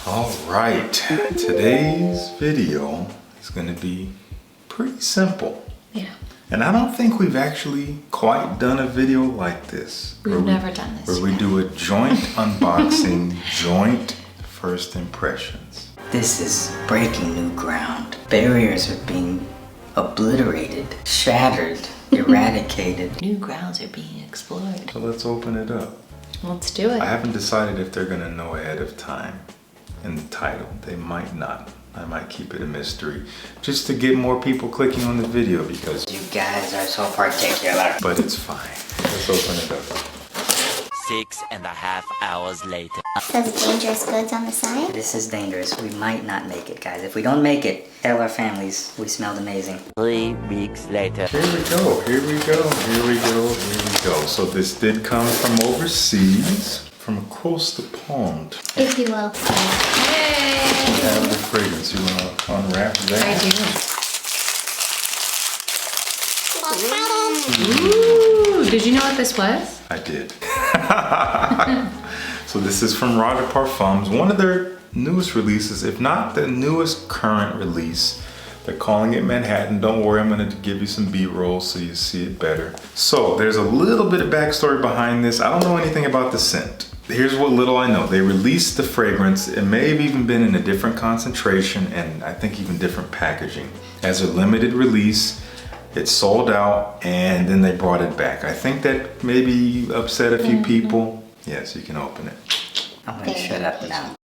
All right, today's video is going to be pretty simple. Yeah. And I don't think we've actually quite done a video like this. We've never done this. Where we do a joint unboxing, joint first impressions. This is breaking new ground. Barriers are being obliterated, shattered, eradicated. New grounds are being explored. So let's open it up. Let's do it. I haven't decided if they're going to know ahead of time in the title. They might not. I might keep it a mystery just to get more people clicking on the video because You guys are so particular. but it's fine. Let's open it up. 6.5 hours later. Says dangerous goods on the side. This is dangerous. We might not make it, guys. If we don't make it, tell our families we smelled amazing. 3 weeks later. Here we go, here we go, here we go, here we go. So this did come from overseas, from across the pond. If you will. Hey! We have the fragrance. You want to unwrap that? I do. Ooh, did you know what this was? I did. So this is from Roja Parfums, one of their newest releases, if not the newest current release. They're calling it Manhattan. Don't worry, I'm going to give you some B-roll so you see it better. So there's a little bit of backstory behind this. I don't know anything about the scent. Here's what little I know. They released the fragrance. It may have even been in a different concentration and I think even different packaging. As a limited release, it sold out and then they brought it back. I think that maybe upset a few people. Yes, you can open it. I'm gonna shut up now.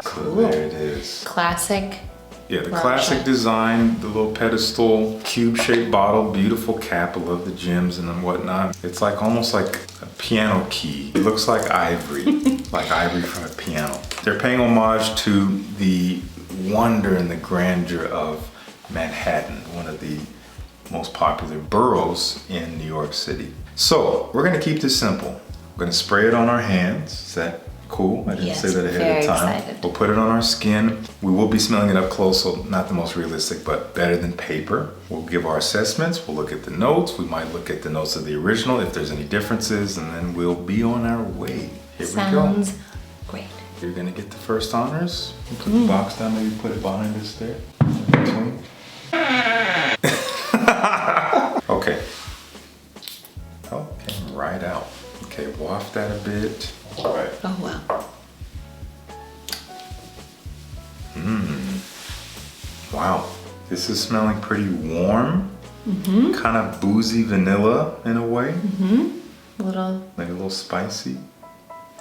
So there it is. Classic. Yeah, the Roja. classic design, the little pedestal, cube-shaped bottle, beautiful cap. I love the gems and whatnot. It's like almost like a piano key. It looks like ivory, like ivory from a piano. They're paying homage to the wonder and the grandeur of Manhattan, one of the most popular boroughs in New York City. So we're gonna keep this simple. We're gonna spray it on our hands. Is that cool? I didn't Yes, say that ahead very of time. excited. We'll put it on our skin. We will be smelling it up close, so not the most realistic, but better than paper. We'll give our assessments. We'll look at the notes. We might look at the notes of the original if there's any differences, and then we'll be on our way. Here Sounds we go. great. You're gonna get the first honors. We'll put the box down, maybe put it behind us there. In between. Okay. Oh, came right out. Okay, waft that a bit. All right. Oh, wow. Wow. This is smelling pretty warm. Kind of boozy vanilla in a way. Little, Like a little spicy.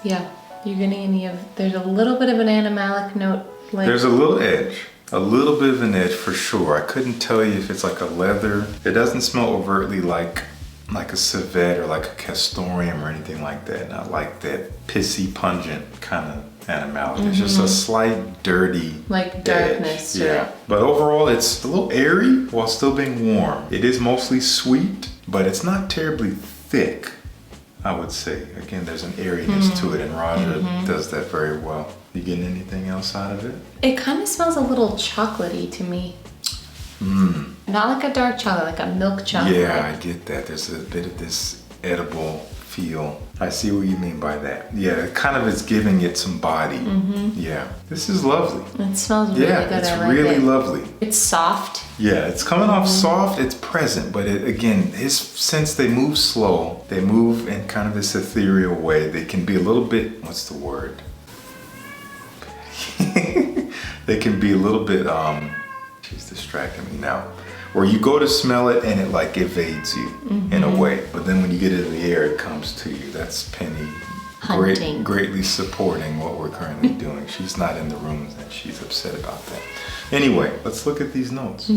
yeah. You're getting there's a little bit of an animalic note. Like, There's a little edge. A little bit of an edge for sure. I couldn't tell you if it's like a leather. It doesn't smell overtly like a civet or like a castoreum or anything like that. Not like that pissy, pungent kind of animality. It's just a slight dirty like darkness. edge. Yeah. But overall, it's a little airy while still being warm. It is mostly sweet, but it's not terribly thick, I would say. Again, there's an airiness to it, and Roja does that very well. You getting anything else out of it? It kind of smells a little chocolatey to me. Not like a dark chocolate, like a milk chocolate. Yeah, I get that. There's a bit of this edible feel. I see what you mean by that. Yeah, it kind of is giving it some body. Yeah, this is lovely. It smells really Yeah, good. it's I like really it. lovely. It's soft. Yeah, it's coming off soft, it's present, but since they move slow, they move in kind of this ethereal way. They can be a little bit, what's the word? They can be a little bit, she's distracting me now, where you go to smell it and it like evades you in a way, but then when you get it in the air, it comes to you. That's Penny Hunting. greatly supporting what we're currently doing. She's not in the room and she's upset about that. Anyway, let's look at these notes.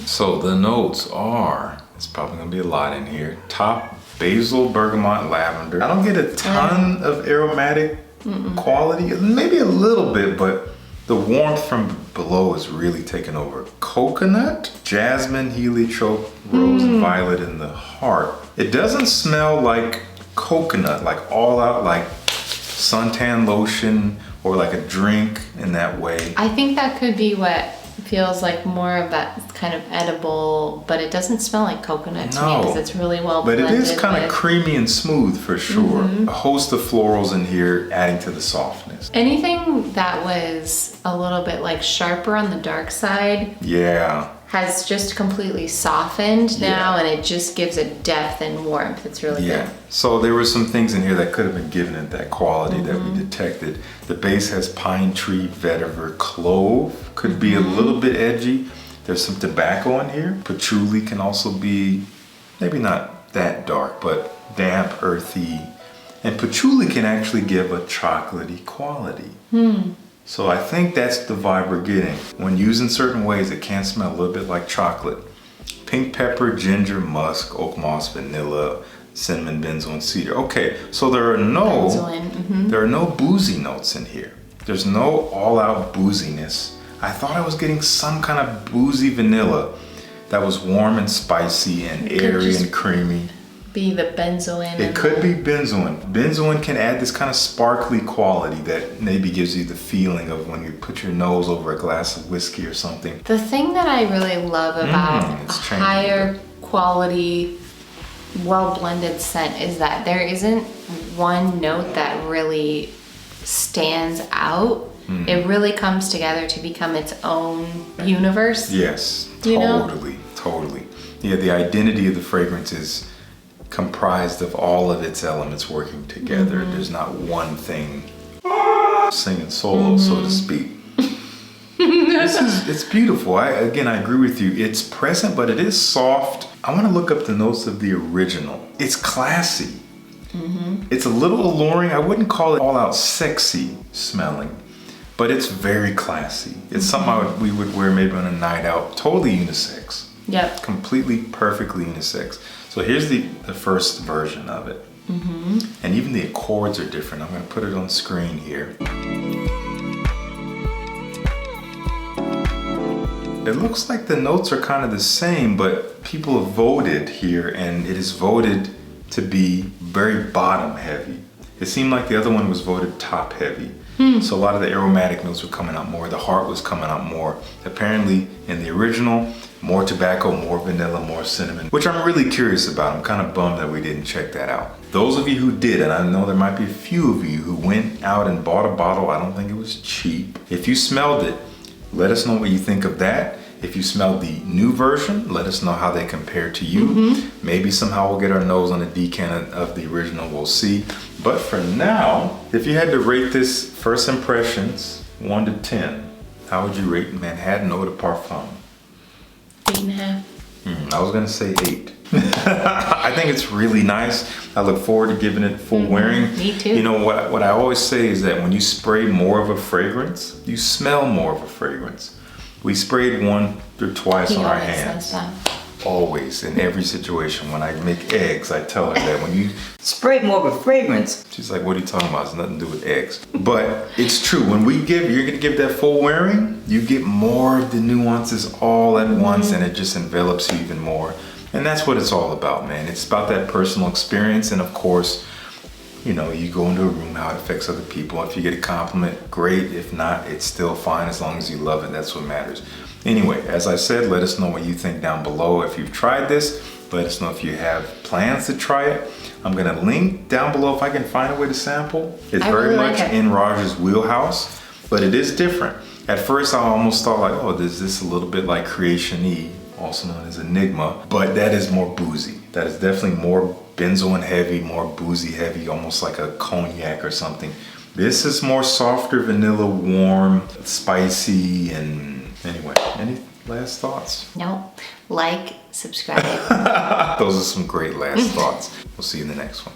So the notes are, it's probably gonna be a lot in here. Top, basil, bergamot, lavender. I don't get a ton of aromatic quality, maybe a little bit, but the warmth from below is really taking over. Coconut, jasmine, heliotrope, rose, violet, and the heart. It doesn't smell like coconut, like all out, like suntan lotion or like a drink in that way. I think that could be what feels like more of that kind of edible, but it doesn't smell like coconut to me No. because it's really well But blended. it is kind of with creamy and smooth for sure. A host of florals in here adding to the softness. anything that was a little bit like sharper on the dark side Yeah. has just completely softened now, Yeah. and it just gives it depth and warmth. It's really Yeah. good. So there were some things in here that could have been given it that quality that we detected. The base has pine tree, vetiver, clove. Could be a little bit edgy. There's some tobacco in here. Patchouli can also be maybe not that dark, but damp, earthy. And patchouli can actually give a chocolatey quality. So I think that's the vibe we're getting. When used in certain ways, it can smell a little bit like chocolate. Pink pepper, ginger, musk, oak moss, vanilla, cinnamon, benzoin, cedar. Okay, so there are no boozy notes in here. There's no all-out booziness. I thought I was getting some kind of boozy vanilla that was warm and spicy and airy and creamy. Be the benzoin. It could be benzoin. Benzoin can add this kind of sparkly quality that maybe gives you the feeling of when you put your nose over a glass of whiskey or something. The thing that I really love about a it's changing. higher quality, well blended scent is that there isn't one note that really stands out. It really comes together to become its own universe. Yes, You know? totally. Yeah, the identity of the fragrance is comprised of all of its elements working together. There's not one thing singing solo, so to speak. It's beautiful. I agree with you. It's present, but it is soft. I want to look up the notes of the original. It's classy. It's a little alluring. I wouldn't call it all out sexy smelling, but it's very classy. It's something we would wear maybe on a night out. Totally unisex. Yep. Completely, perfectly unisex. So here's the first version of it. And even the accords are different. I'm going to put it on screen here. It looks like the notes are kind of the same, but people have voted here, and it is voted to be very bottom heavy. It seemed like the other one was voted top heavy. So a lot of the aromatic notes were coming out more. The heart was coming out more. Apparently in the original, more tobacco, more vanilla, more cinnamon, which I'm really curious about. I'm kind of bummed that we didn't check that out. Those of you who did, and I know there might be a few of you who went out and bought a bottle, I don't think it was cheap. If you smelled it, let us know what you think of that. If you smelled the new version, let us know how they compare to you. Maybe somehow we'll get our nose on a decant of the original, we'll see. But for now, if you had to rate this first impressions, 1 to 10, how would you rate Manhattan Eau de Parfum? 8.5. I was gonna say 8. I think it's really nice. I look forward to giving it full wearing. Me too. You know what I always say is that when you spray more of a fragrance, you smell more of a fragrance. We sprayed one or twice on our always hands. says that. Always, in every situation. When I make eggs, I tell her that when you, Spray more of a fragrance. she's like, what are you talking about? It's nothing to do with eggs. But it's true, when you're gonna give that full wearing, you get more of the nuances all at once, and it just envelops you even more. And that's what it's all about, man. It's about that personal experience, and of course, you know, you go into a room, how it affects other people. If you get a compliment, great. If not, it's still fine as long as you love it. That's what matters. Anyway, as I said, let us know what you think down below. If you've tried this, let us know if you have plans to try it. I'm gonna link down below if I can find a way to sample. It's I very really much like it. in Roja's wheelhouse, but it is different. At first, I almost thought like, oh, is this a little bit like Creation-y, also known as Enigma, but that is more boozy. That is definitely more benzoin heavy, more boozy heavy, almost like a cognac or something. This is more softer, vanilla, warm, spicy, and anyway, any last thoughts? No. Like, subscribe. Those are some great last thoughts. We'll see you in the next one.